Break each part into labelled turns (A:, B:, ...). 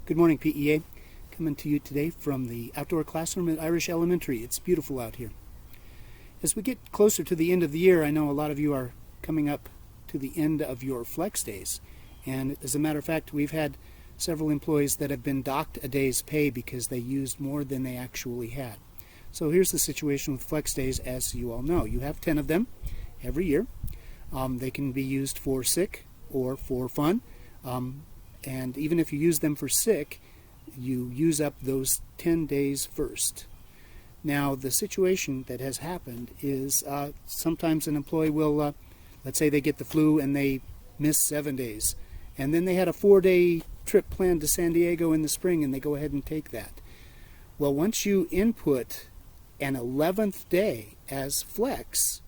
A: Good morning, PEA. Coming to you today from the outdoor classroom at Irish Elementary. It's beautiful out here. As we get closer to the end of the year, I know a lot of you are coming up to the end of your flex days. And as a matter of fact, we've had several employees that have been docked a day's pay because they used more than they actually had. So here's the situation with flex days, as you all know. You have 10 of them every year. They can be used for sick or for fun. And even if you use them for sick, you use up those 10 days first. Now, the situation that has happened is sometimes an employee will, let's say they get the flu and they miss 7 days. And then they had a 4-day trip planned to San Diego in the spring and they go ahead and take that. Well, once you input an 11th day as flex,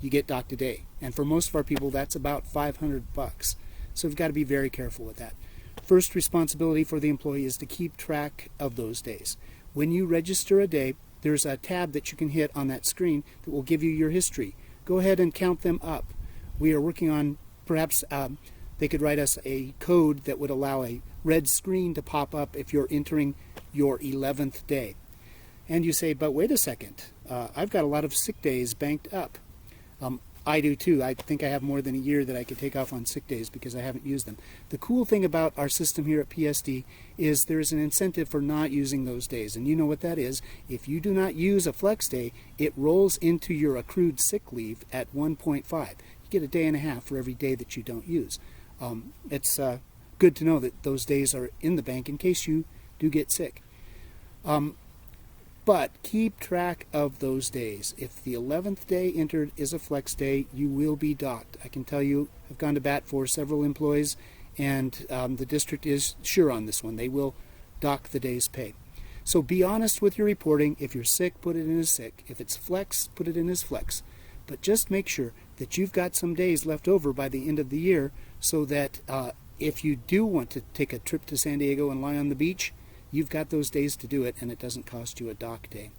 A: you get docked a day. And for most of our people, that's about $500. So we've got to be very careful with that. First responsibility for the employee is to keep track of those days. When you register a day, there's a tab that you can hit on that screen that will give you your history. Go ahead and count them up. We are working on perhaps they could write us a code that would allow a red screen to pop up if you're entering your 11th day. And you say, but wait a second, I've got a lot of sick days banked up. I do too. I think I have more than a year that I could take off on sick days because I haven't used them. The cool thing about our system here at PSD is there is an incentive for not using those days. And you know what that is. If you do not use a flex day, it rolls into your accrued sick leave at 1.5. You get a day and a half for every day that you don't use. It's good to know that those days are in the bank in case you do get sick. But keep track of those days. If the 11th day entered is a flex day, you will be docked. I can tell you, I've gone to bat for several employees, and the district is sure on this one. They will dock the day's pay. So be honest with your reporting. If you're sick, put it in as sick. If it's flex, put it in as flex. But just make sure that you've got some days left over by the end of the year so that if you do want to take a trip to San Diego and lie on the beach, you've got those days to do it, and it doesn't cost you a dock day.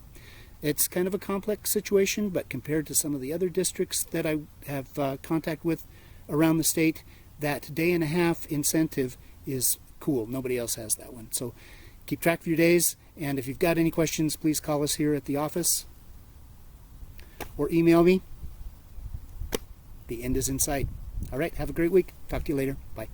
A: It's kind of a complex situation, but compared to some of the other districts that I have contact with around the state, that day and a half incentive is cool. Nobody else has that one. So keep track of your days, and if you've got any questions, please call us here at the office or email me. The end is in sight. All right, have a great week. Talk to you later. Bye.